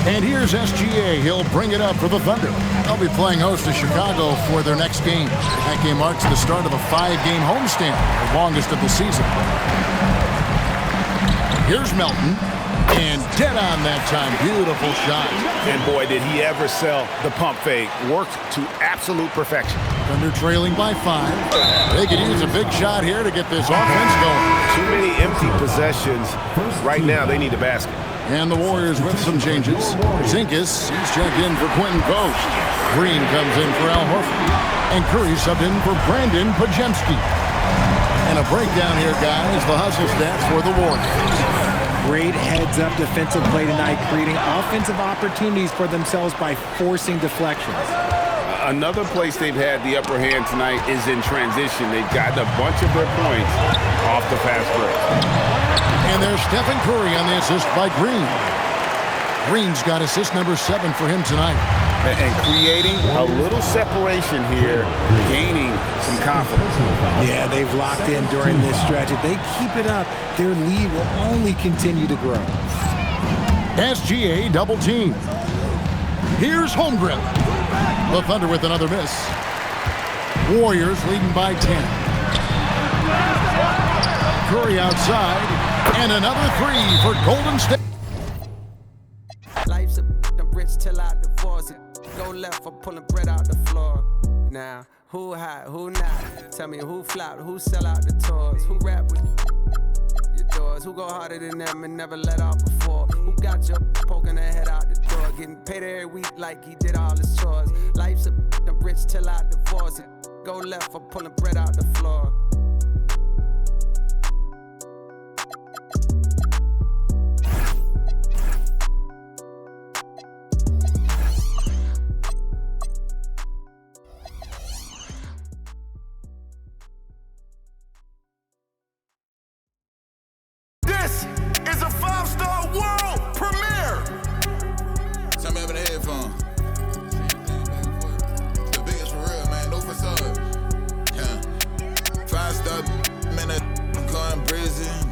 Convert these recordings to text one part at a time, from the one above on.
And here's SGA. He'll bring it up for the Thunder. They'll be playing host to Chicago for their next game. That game marks the start of a 5-game homestand, the longest of the season. Here's Melton. And dead on that time. Beautiful shot. And boy, did he ever sell the pump fake. Worked to absolute perfection. Thunder trailing by 5. They could use a big shot here to get this offense going. Too many empty possessions. Right now, they need a basket. And the Warriors with some changes. Zinkas, he's checked in for Quentin Coast. Green comes in for Al Horford. And Curry subbed in for Brandon Podziemski. And a breakdown here, guys. The hustle stats for the Warriors. Great heads-up defensive play tonight, creating offensive opportunities for themselves by forcing deflections. Another place they've had the upper hand tonight is in transition. They've gotten a bunch of their points off the fast break. And there's Stephen Curry on the assist by Green. Green's got assist number 7 for him tonight. And creating a little separation here, gaining some confidence. Yeah, they've locked in during this stretch. If they keep it up, their lead will only continue to grow. SGA double team. Here's Holmgren. The Thunder with another miss. Warriors leading by 10. Curry outside. And another 3 for Golden State. Life's a rich till I divorce it. Go left for pulling bread out the floor. Now, who hot, who not? Tell me who flopped, who sell out the tours, who rap with your doors, who go harder than them and never let off before, who got your poking their head out the door, getting paid every week like he did all his chores. Life's a rich till I divorce it. Go left for pulling bread out the floor.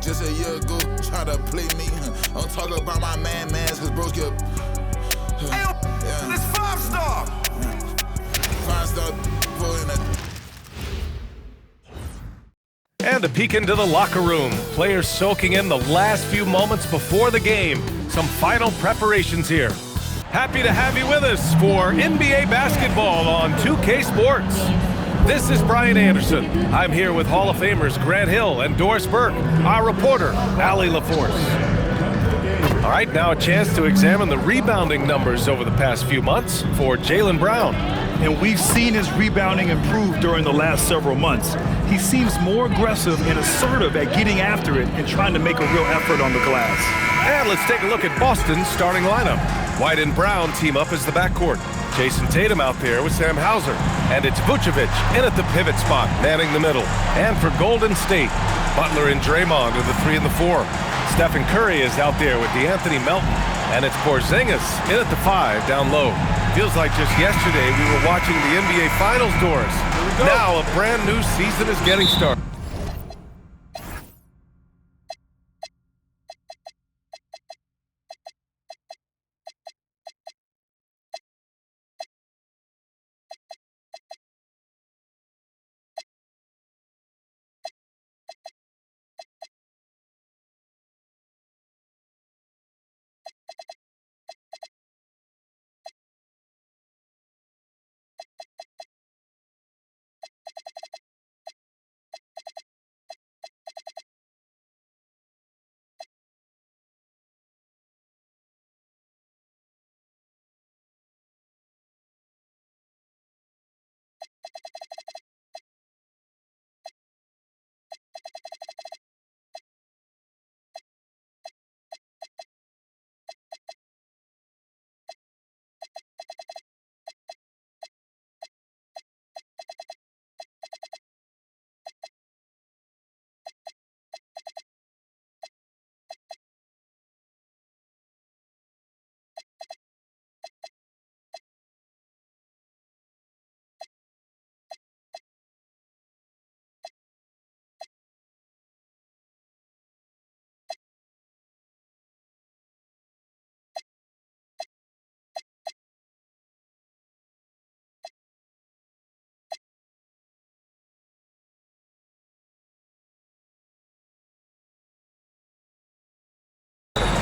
Just a year ago, try to play me. Don't talk about my man-mans, cause bros get... This 5-star! 5-star for in that. And a peek into the locker room. Players soaking in the last few moments before the game. Some final preparations here. Happy to have you with us for NBA basketball on 2K Sports. This is Brian Anderson. I'm here with Hall of Famers Grant Hill and Doris Burke, our reporter, Allie LaForce. All right, now a chance to examine the rebounding numbers over the past few months for Jaylen Brown. And we've seen his rebounding improve during the last several months. He seems more aggressive and assertive at getting after it and trying to make a real effort on the glass. And let's take a look at Boston's starting lineup. White and Brown team up as the backcourt. Jason Tatum out there with Sam Hauser. And it's Vucevic in at the pivot spot, manning the middle. And for Golden State, Butler and Draymond are the 3 and the 4. Stephen Curry is out there with DeAnthony Melton. And it's Porzingis in at the 5 down low. Feels like just yesterday we were watching the NBA Finals, Doors. Now a brand new season is getting started.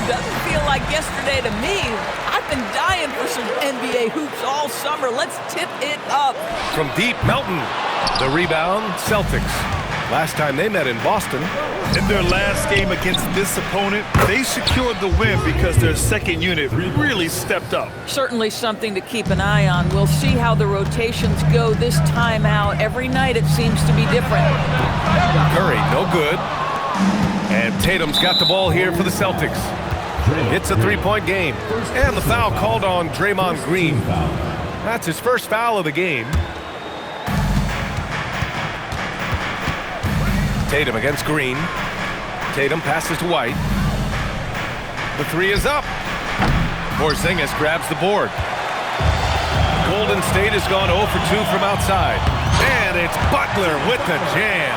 Doesn't feel like yesterday to me. I've been dying for some NBA hoops all summer. Let's tip it up. From deep, Melton. The rebound, Celtics. Last time they met in Boston. In their last game against this opponent, they secured the win because their second unit really stepped up. Certainly something to keep an eye on. We'll see how the rotations go this time out. Every night it seems to be different. Curry, no good. And Tatum's got the ball here for the Celtics. It's a three-point game. And the foul called on Draymond Green. That's his first foul of the game. Tatum against Green. Tatum passes to White. The three is up. Porzingis grabs the board. Golden State has gone 0 for 2 from outside. And it's Butler with the jam.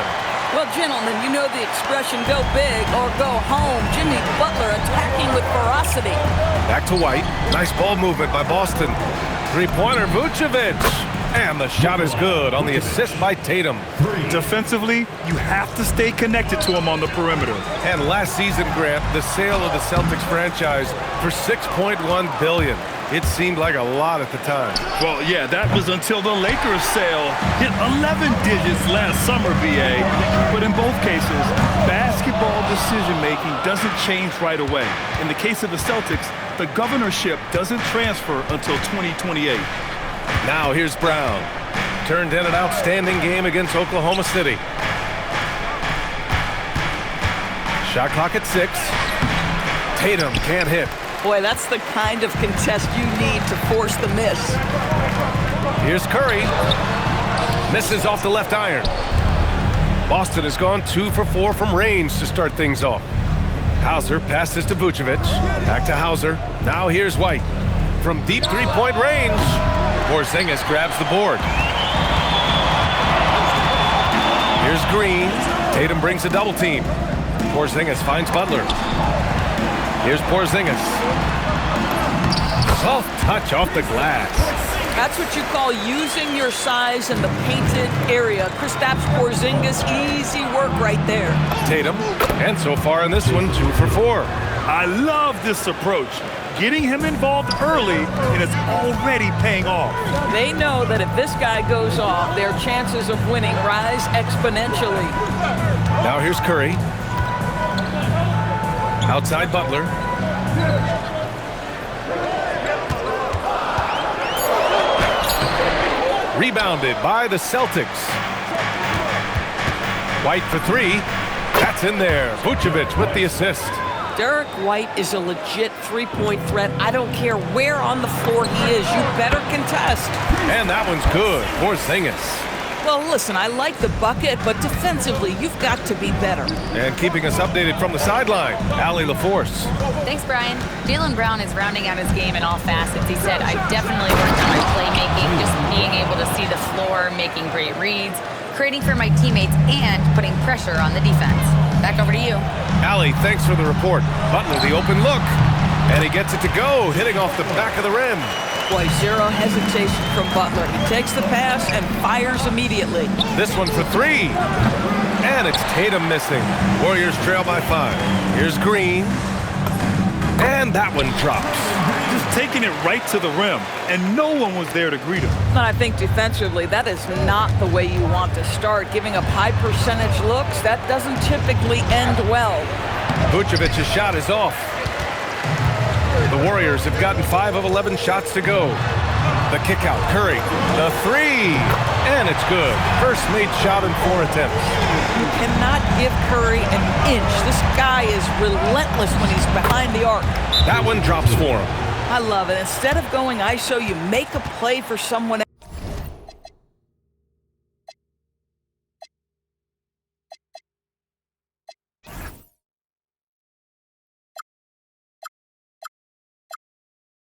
Well, gentlemen, you know the expression, go big or go home. Jimmy Butler attacking with ferocity. Back to White. Nice ball movement by Boston. Three-pointer, Vucevic. And the shot is good on the assist by Tatum. Defensively, you have to stay connected to him on the perimeter. And last season, Grant, the sale of the Celtics franchise for $6.1 billion. It seemed like a lot at the time. Well, yeah, that was until the Lakers sale hit 11 digits last summer, BA. But in both cases, basketball decision-making doesn't change right away. In the case of the Celtics, the governorship doesn't transfer until 2028. Now here's Brown. Turned in an outstanding game against Oklahoma City. Shot clock at 6. Tatum can't hit. Boy, that's the kind of contest you need to force the miss. Here's Curry. Misses off the left iron. Boston has gone 2 for 4 from range to start things off. Hauser passes to Vucevic. Back to Hauser. Now here's White. From deep three-point range, Porzingis grabs the board. Here's Green. Tatum brings a double team. Porzingis finds Butler. Here's Porzingis. Soft touch off the glass. That's what you call using your size in the painted area. Kristaps Porzingis, easy work right there. Tatum, and so far in this one, 2 for 4. I love this approach. Getting him involved early, and it's already paying off. They know that if this guy goes off, their chances of winning rise exponentially. Now here's Curry. Outside Butler. Rebounded by the Celtics. White for 3. That's in there. Vucevic with the assist. Derek White is a legit three-point threat. I don't care where on the floor he is. You better contest. And that one's good. Porzingis. Well, listen, I like the bucket, but defensively, you've got to be better. And keeping us updated from the sideline, Allie LaForce. Thanks, Brian. Jaylen Brown is rounding out his game in all facets. He said, I've definitely worked on my playmaking, just being able to see the floor, making great reads, creating for my teammates, and putting pressure on the defense. Back over to you. Allie, thanks for the report. Butler, the open look. And he gets it to go, hitting off the back of the rim. Boy, zero hesitation from Butler. He takes the pass and fires immediately. This one for 3. And it's Tatum missing. Warriors trail by 5. Here's Green. And that one drops. Just taking it right to the rim, and no one was there to greet him. And I think defensively, that is not the way you want to start. Giving up high percentage looks, that doesn't typically end well. Vucevic's shot is off. The Warriors have gotten 5 of 11 shots to go. The kick out, Curry, the 3, and it's good. First made shot in 4 attempts. You cannot give Curry an inch. This guy is relentless when he's behind the arc. That one drops for him. I love it. Instead of going ISO, you make a play for someone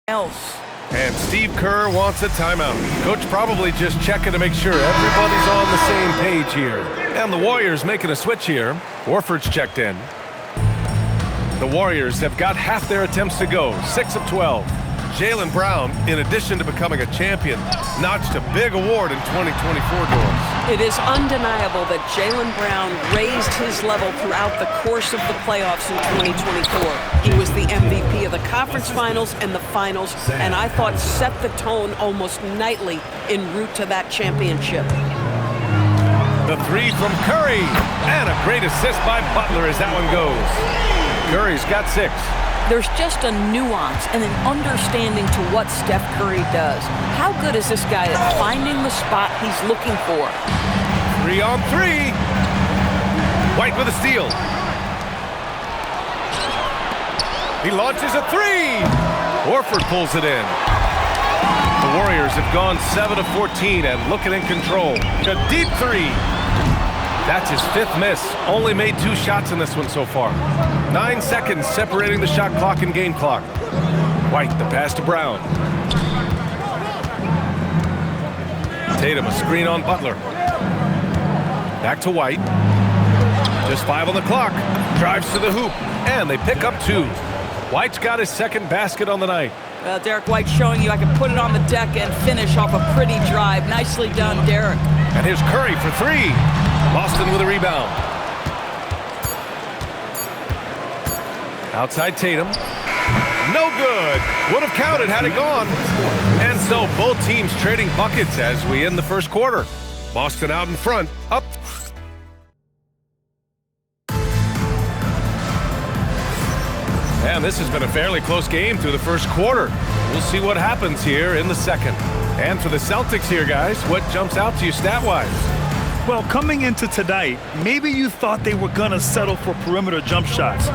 else. And Steve Kerr wants a timeout. Coach probably just checking to make sure everybody's on the same page here. And the Warriors making a switch here. Horford's checked in. The Warriors have got half their attempts to go, 6 of 12. Jaylen Brown, in addition to becoming a champion, notched a big award in 2024 doors. It is undeniable that Jaylen Brown raised his level throughout the course of the playoffs in 2024. He was the MVP of the conference finals and the finals, and I thought set the tone almost nightly en route to that championship. The three from Curry, and a great assist by Butler as that one goes. Curry's got 6. There's just a nuance and an understanding to what Steph Curry does. How good is this guy at finding the spot he's looking for? 3 on 3. White with a steal. He launches a 3. Horford pulls it in. The Warriors have gone 7 of 14 and looking in control. A deep 3. That's his 5th miss. Only made 2 shots in this one so far. 9 seconds separating the shot clock and game clock. White, the pass to Brown. Tatum, a screen on Butler. Back to White. Just 5 on the clock. Drives to the hoop, and they pick up 2. White's got his 2nd basket on the night. Well, Derek White showing you I can put it on the deck and finish off a pretty drive. Nicely done, Derek. And here's Curry for 3. Boston with a rebound. Outside Tatum. No good. Would have counted had it gone. And so both teams trading buckets as we end the first quarter. Boston out in front. Up. And this has been a fairly close game through the first quarter. We'll see what happens here in the second. And for the Celtics here, guys, what jumps out to you stat-wise? Well, coming into tonight, maybe you thought they were going to settle for perimeter jump shots.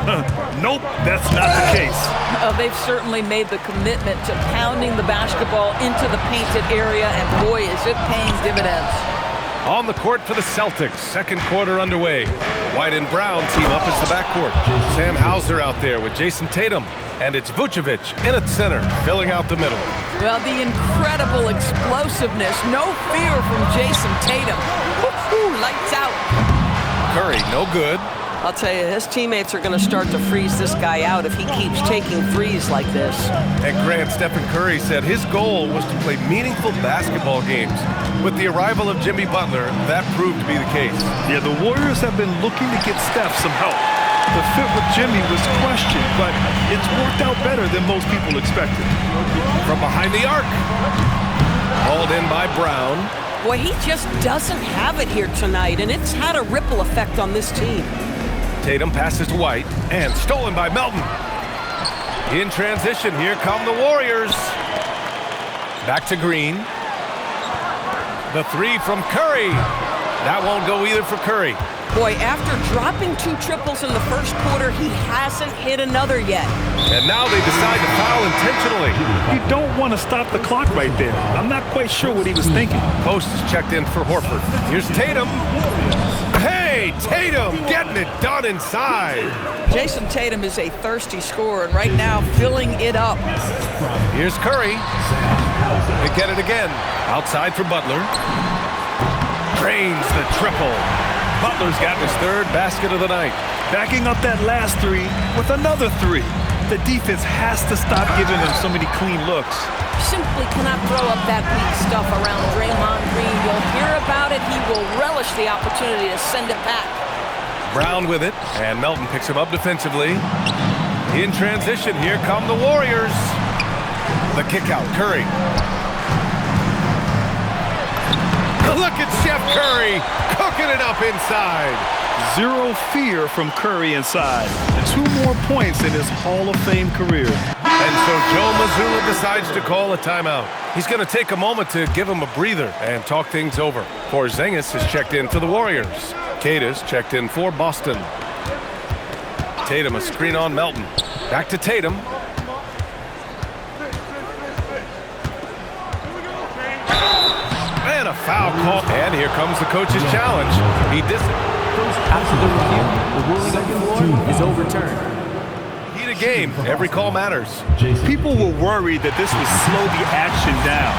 Nope, that's not the case. They've certainly made the commitment to pounding the basketball into the painted area, and boy, is it paying dividends. On the court for the Celtics, second quarter underway. White and Brown team up as the backcourt. Sam Hauser out there with Jason Tatum. And it's Vucevic in at center, filling out the middle. Well, the incredible explosiveness, no fear from Jason Tatum. Woo-hoo, lights out. Curry, no good. I'll tell you, his teammates are going to start to freeze this guy out if he keeps taking threes like this. And Grant, Stephen Curry said his goal was to play meaningful basketball games. With the arrival of Jimmy Butler, that proved to be the case. Yeah, the Warriors have been looking to get Steph some help. The fit with Jimmy was questioned, but it's worked out better than most people expected. From behind the arc. Hauled in by Brown. Boy, he just doesn't have it here tonight, and it's had a ripple effect on this team. Tatum passes to White, and stolen by Melton. In transition, here come the Warriors. Back to Green. The 3 from Curry. That won't go either for Curry. Boy, after dropping 2 triples in the first quarter, he hasn't hit another yet. And now they decide to foul intentionally. You don't want to stop the clock right there. I'm not quite sure what he was thinking. Post is checked in for Horford. Here's Tatum. Hey, Tatum getting it done inside. Jason Tatum is a thirsty scorer, and right now filling it up. Here's Curry. They get it again. Outside for Butler. Drains the triple. Butler's got his 3rd basket of the night. Backing up that last 3 with another 3. The defense has to stop giving him so many clean looks. Simply cannot throw up that weak stuff around Draymond Green. You'll hear about it. He will relish the opportunity to send it back. Brown with it, and Melton picks him up defensively. In transition, here come the Warriors. The kick out, Curry. Look at Steph Curry cooking it up inside. 0 fear from Curry inside. 2 more points in his Hall of Fame career. And so Joe Mazzulla decides to call a timeout. He's going to take a moment to give him a breather and talk things over. Porzingis is checked in for the Warriors. Cadis checked in for Boston. Tatum a screen on Melton. Back to Tatum. And a foul call. And here comes the coach's challenge. He After the review, the ruling on the floor is overturned. Heat of game. Every call matters. People were worried that this would slow the action down.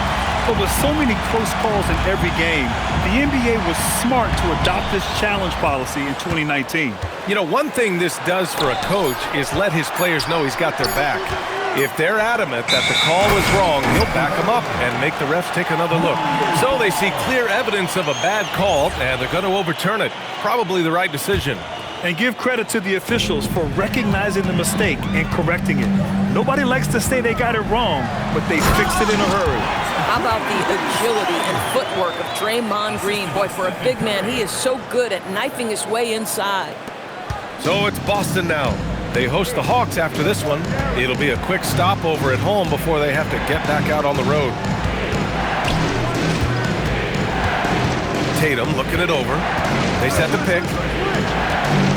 But with so many close calls in every game, the NBA was smart to adopt this challenge policy in 2019. You know, one thing this does for a coach is let his players know he's got their back. If they're adamant that the call was wrong, he'll back them up and make the refs take another look. So they see clear evidence of a bad call, and they're going to overturn it. Probably the right decision. And give credit to the officials for recognizing the mistake and correcting it. Nobody likes to say they got it wrong, but they fixed it in a hurry. How about the agility and footwork of Draymond Green? Boy, for a big man, he is so good at knifing his way inside. So it's Boston now. They host the Hawks after this one. It'll be a quick stopover at home before they have to get back out on the road. Tatum looking it over. They set the pick.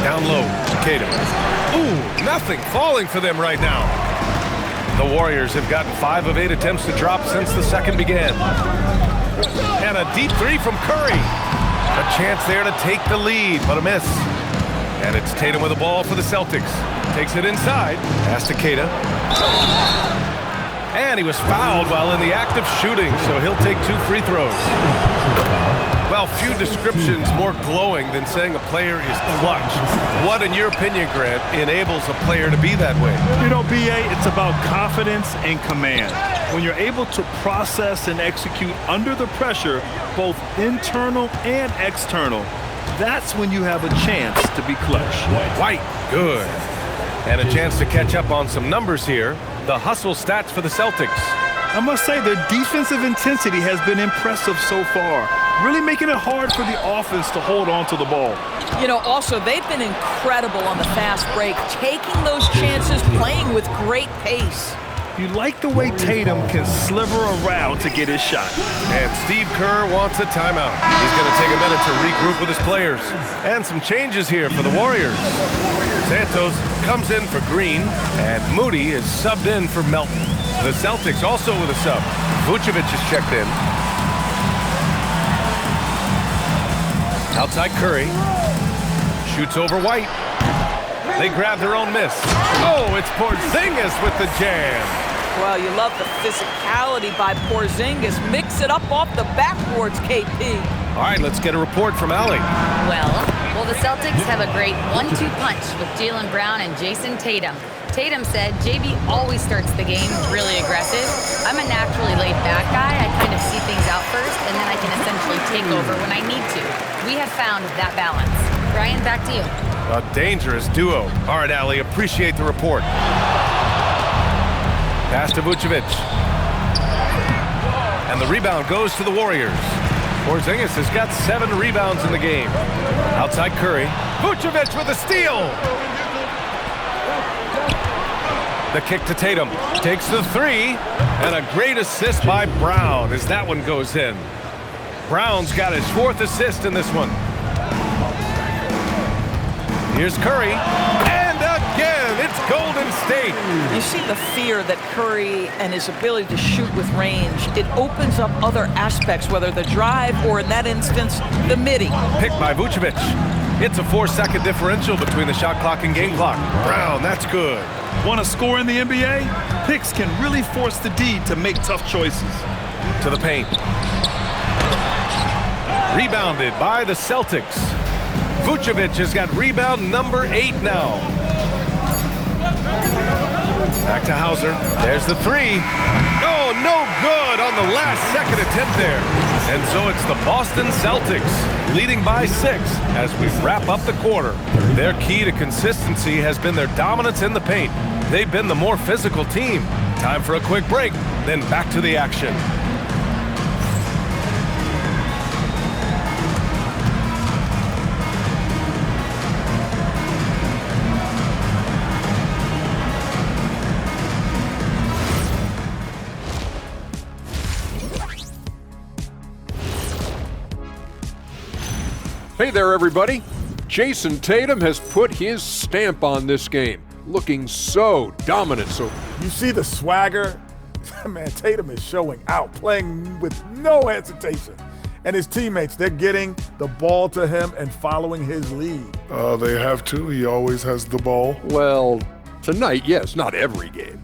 Down low, Tatum. Ooh, nothing falling for them right now. The Warriors have gotten 5 of 8 attempts to drop since the second began. And a deep three from Curry. A chance there to take the lead, but a miss. And it's Tatum with the ball for the Celtics. Takes it inside. Pass to Keita. And he was fouled while in the act of shooting, so he'll take 2 free throws. Well, few descriptions more glowing than saying a player is clutch. What, in your opinion, Grant, enables a player to be that way? You know, B.A., it's about confidence and command. When you're able to process and execute under the pressure, both internal and external, that's when you have a chance to be clutch. White, good. And a chance to catch up on some numbers here. The hustle stats for the Celtics. I must say, their defensive intensity has been impressive so far, really making it hard for the offense to hold on to the ball. You know, also, they've been incredible on the fast break, taking those chances, playing with great pace. You like the way Tatum can sliver around to get his shot. And Steve Kerr wants a timeout. He's going to take a minute to regroup with his players. And some changes here for the Warriors. Santos comes in for Green, and Moody is subbed in for Melton. The Celtics also with a sub. Vucevic is checked in. Outside Curry. Shoots over White. They grab their own miss. Oh, it's Porzingis with the jam. Well, you love the physicality by Porzingis. Mix it up off the backboards, KP. All right, let's get a report from Allie. Well, the Celtics have a great 1-2 punch with Jaylen Brown and Jason Tatum. Tatum said JB always starts the game really aggressive. I'm a naturally laid-back guy. I kind of see things out first, and then I can essentially take over when I need to. We have found that balance. Brian, back to you. A dangerous duo. All right, Allie, appreciate the report. Pass to Vucevic. And the rebound goes to the Warriors. Porzingis has got 7 rebounds in the game. Outside Curry. Vucevic with a steal. The kick to Tatum. Takes the 3. And a great assist by Brown as that one goes in. Brown's got his 4th assist in this one. Here's Curry. And again, it's Golden State. You see the fear that Curry and his ability to shoot with range, it opens up other aspects, whether the drive or, in that instance, the midi. Picked by Vucevic. It's a 4-second differential between the shot clock and game clock. Brown, that's good. Want to score in the NBA? Picks can really force the D to make tough choices. To the paint. Rebounded by the Celtics. Vucevic has got rebound number 8 now. Back to Hauser. There's the 3. Oh, no good on the last second attempt there. And so it's the Boston Celtics leading by 6 as we wrap up the quarter. Their key to consistency has been their dominance in the paint. They've been the more physical team. Time for a quick break, then back to the action. Hey there, everybody. Jason Tatum has put his stamp on this game, looking so dominant. So you see the swagger? Man, Tatum is showing out, playing with no hesitation. And his teammates, they're getting the ball to him and following his lead. They have to. He always has the ball. Well, tonight, yes, not every game.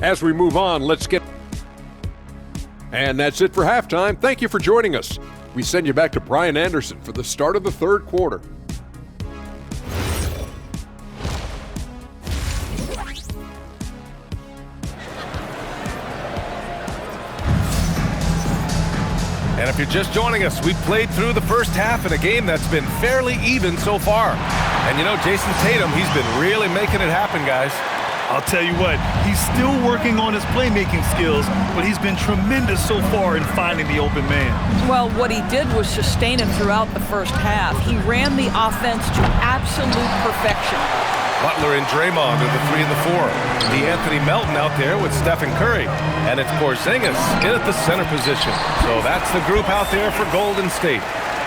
As we move on, let's get... And that's it for halftime. Thank you for joining us. We send you back to Brian Anderson for the start of the third quarter. And if you're just joining us, we've played through the first half in a game that's been fairly even so far. And you know, Jason Tatum, he's been really making it happen, guys. I'll tell you what, he's still working on his playmaking skills, but he's been tremendous so far in finding the open man. Well, what he did was sustain him throughout the first half. He ran the offense to absolute perfection. Butler and Draymond are the 3 and the 4. D'Anthony Melton out there with Stephen Curry. And it's Porzingis in at the center position. So that's the group out there for Golden State.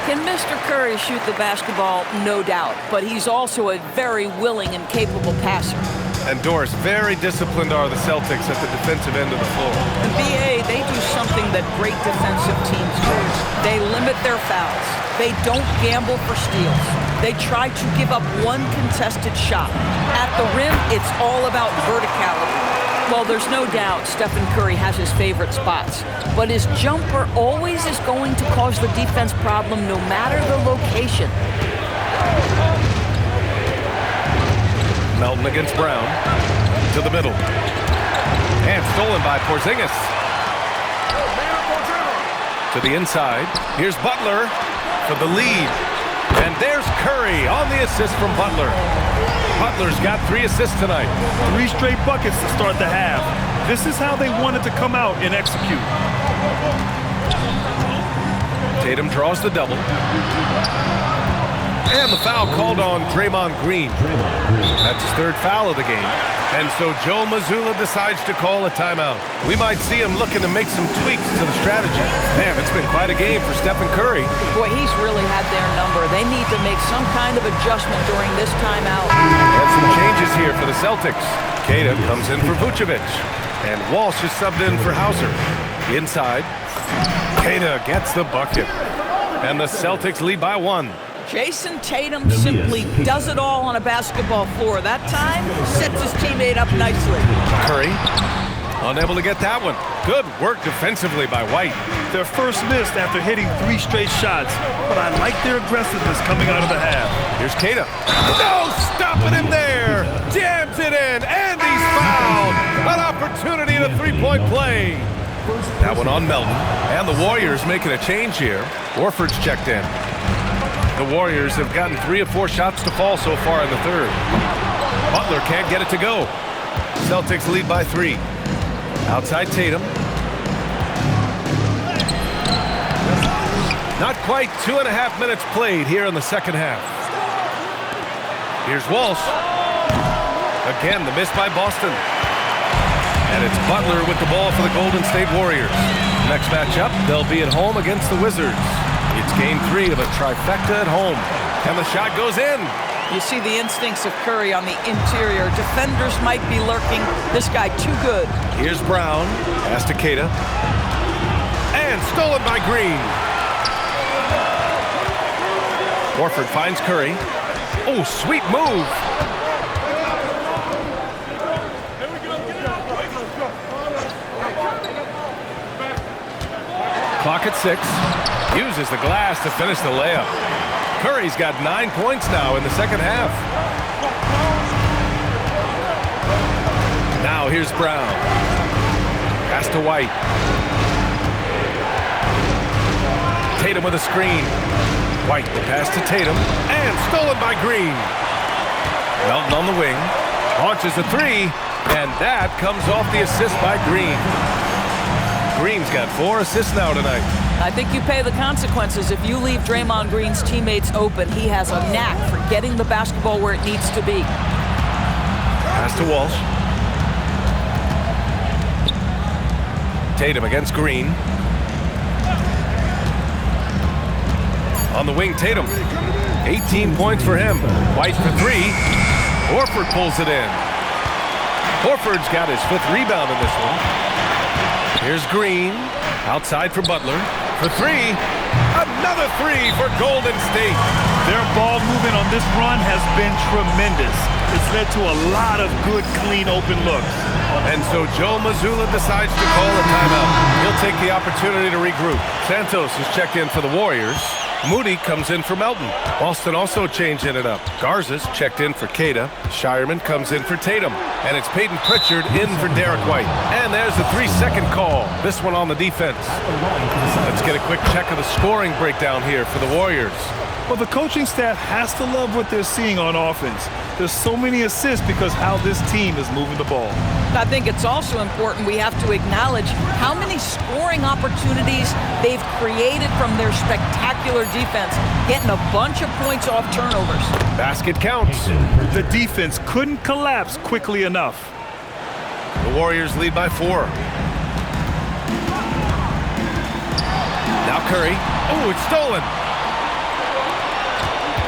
Can Mr. Curry shoot the basketball? No doubt. But he's also a very willing and capable passer. And Doris, very disciplined are the Celtics at the defensive end of the floor. The BA, they do something that great defensive teams do. They limit their fouls. They don't gamble for steals. They try to give up one contested shot. At the rim, it's all about verticality. Well, there's no doubt Stephen Curry has his favorite spots, but his jumper always is going to cause the defense problem no matter the location. Melton against Brown. To the middle. And stolen by Porzingis. To the inside. Here's Butler for the lead. And there's Curry on the assist from Butler. Butler's got 3 assists tonight. 3 straight buckets to start the half. This is how they wanted to come out and execute. Tatum draws the double. And the foul called on Draymond Green. That's his 3rd foul of the game. And so Joe Mazzulla decides to call a timeout. We might see him looking to make some tweaks to the strategy. Man, it's been quite a game for Stephen Curry. Boy, he's really had their number. They need to make some kind of adjustment during this timeout. And some changes here for the Celtics. Queta comes in for Vucevic. And Walsh is subbed in for Hauser. Inside, Queta gets the bucket. And the Celtics lead by 1. Jason Tatum simply does it all on a basketball floor. That time, sets his teammate up nicely. Curry, unable to get that one. Good work defensively by White. Their first miss after hitting 3 straight shots, but I like their aggressiveness coming out of the half. Here's Queta. No stopping him there. Jams it in, and he's fouled. An opportunity in a 3-point play. That one on Melton. And the Warriors making a change here. Horford's checked in. The Warriors have gotten 3 of 4 shots to fall so far in the 3rd. Butler can't get it to go. Celtics lead by 3. Outside Tatum. Not quite 2.5 minutes played here in the second half. Here's Walsh. Again, the miss by Boston. And it's Butler with the ball for the Golden State Warriors. Next matchup, they'll be at home against the Wizards. It's game 3 of a trifecta at home. And the shot goes in. You see the instincts of Curry on the interior. Defenders might be lurking. This guy too good. Here's Brown. Pass to Queta. And stolen by Green. Horford finds Curry. Oh, sweet move. Clock at 6. Uses the glass to finish the layup. Curry's got 9 points now in the second half. Now here's Brown. Pass to White. Tatum with a screen. White, the pass to Tatum. And stolen by Green. Melton on the wing. Launches a 3. And that comes off the assist by Green. Green's got 4 assists now tonight. I think you pay the consequences. If you leave Draymond Green's teammates open, he has a knack for getting the basketball where it needs to be. Pass to Walsh. Tatum against Green. On the wing, Tatum. 18 points for him. White for 3. Horford pulls it in. Horford's got his 5th rebound in this one. Here's Green. Outside for Butler. For 3. Another 3 for Golden State. Their ball movement on this run has been tremendous. It's led to a lot of good, clean, open looks. And so Joe Mazzulla decides to call a timeout. He'll take the opportunity to regroup. Santos is checked in for the Warriors. Moody comes in for Melton. Boston also changing it up. Garza's checked in for Queta. Shireman comes in for Tatum. And it's Peyton Pritchard in for Derek White. And there's the 3-second call. This one on the defense. Let's get a quick check of the scoring breakdown here for the Warriors. Well, the coaching staff has to love what they're seeing on offense. There's so many assists because how this team is moving the ball. I think it's also important we have to acknowledge how many scoring opportunities they've created from their spectacular defense, getting a bunch of points off turnovers. Basket counts. The defense couldn't collapse quickly enough. The Warriors lead by 4. Now Curry. Oh, it's stolen.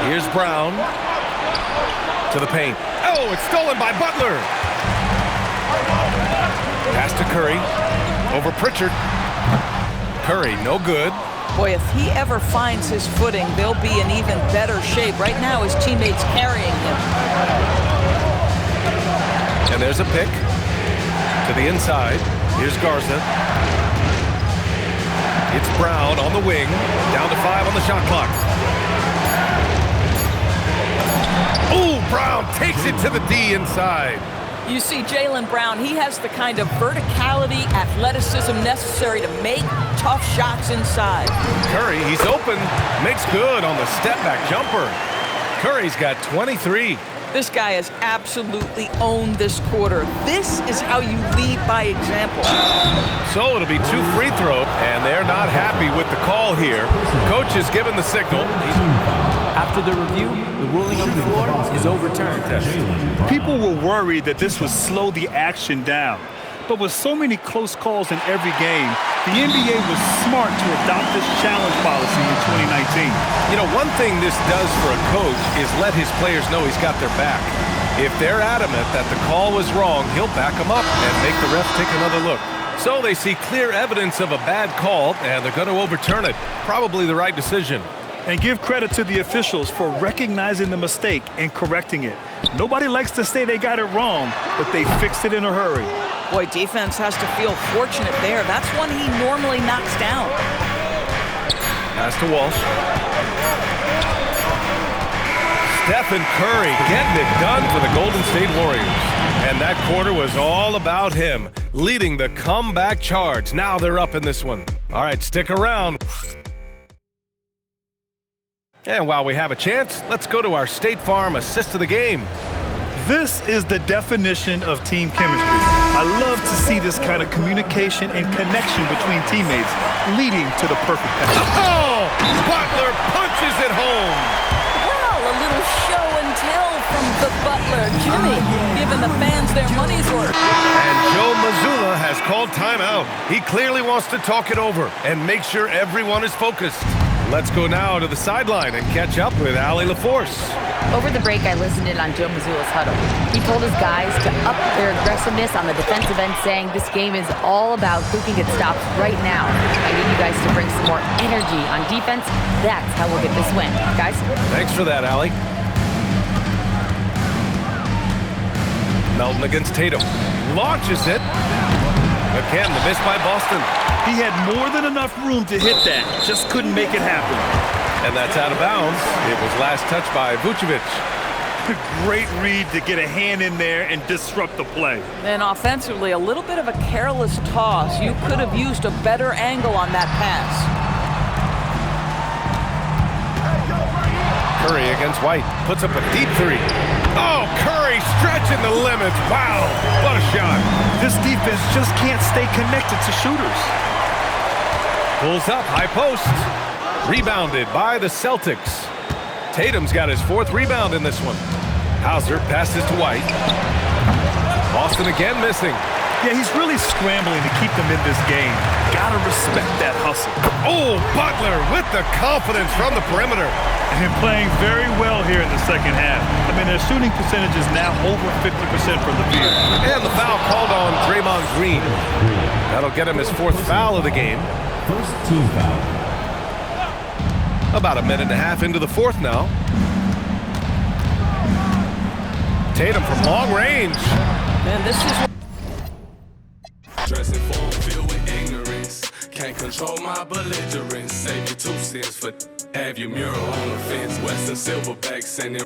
Here's Brown to the paint. Oh, it's stolen by Butler. Pass to Curry. Over Pritchard. Curry, no good. Boy, if he ever finds his footing, they'll be in even better shape. Right now, his teammates carrying him. And there's a pick to the inside. Here's Garza. It's Brown on the wing. Down to 5 on the shot clock. Oh, Brown takes it to the D inside. You see Jaylen Brown, he has the kind of verticality, athleticism necessary to make tough shots inside. Curry, he's open, makes good on the step-back jumper. Curry's got 23. This guy has absolutely owned this quarter. This is how you lead by example. So it'll be 2 free throws, and they're not happy with the call here. Coach has given the signal. After the review, the ruling on the floor is overturned. People were worried that this would slow the action down. But with so many close calls in every game, the NBA was smart to adopt this challenge policy in 2019. You know, one thing this does for a coach is let his players know he's got their back. If they're adamant that the call was wrong, he'll back them up and make the ref take another look. So they see clear evidence of a bad call, and they're going to overturn it. Probably the right decision. And give credit to the officials for recognizing the mistake and correcting it. Nobody likes to say they got it wrong, but they fixed it in a hurry. Boy, defense has to feel fortunate there. That's one he normally knocks down. Pass to Walsh. Stephen Curry getting it done for the Golden State Warriors. And that quarter was all about him, leading the comeback charge. Now they're up in this one. All right, stick around. And while we have a chance, let's go to our State Farm assist of the game. This is the definition of team chemistry. I love to see this kind of communication and connection between teammates leading to the perfect pass. Oh! Butler punches it home! Well, a little show and tell from the Butler. Jimmy giving the fans their money's worth. And Joe Mazzulla has called timeout. He clearly wants to talk it over and make sure everyone is focused. Let's go now to the sideline and catch up with Allie LaForce. Over the break, I listened in on Joe Mazzulla's huddle. He told his guys to up their aggressiveness on the defensive end, saying this game is all about who can get stops right now. I need you guys to bring some more energy on defense. That's how we'll get this win. Guys? Thanks for that, Allie. Melton against Tatum. Launches it. Again, the miss by Boston. He had more than enough room to hit that, just couldn't make it happen. And that's out of bounds. It was last touched by Vucevic. Great read to get a hand in there and disrupt the play. Then offensively, a little bit of a careless toss. You could have used a better angle on that pass. Curry against White. Puts up a deep 3. Oh, Curry stretching the limits. Wow, what a shot. This defense just can't stay connected to shooters. Pulls up, high post. Rebounded by the Celtics. Tatum's got his 4th rebound in this one. Hauser passes to White. Boston again missing. Yeah, he's really scrambling to keep them in this game. Gotta respect that hustle. Oh, Butler with the confidence from the perimeter. And playing very well here in the second half. I mean, their shooting percentage is now over 50% from the field. And the foul called on Draymond Green. That'll get him his 4th foul of the game. First team foul. About a minute and a half into the 4th now. Tatum from long range. Man, this is... Dressing form filled with ignorance. Can't control my belligerence. Save your 2 cents for... Have your mural on the fence, Western Silverback sending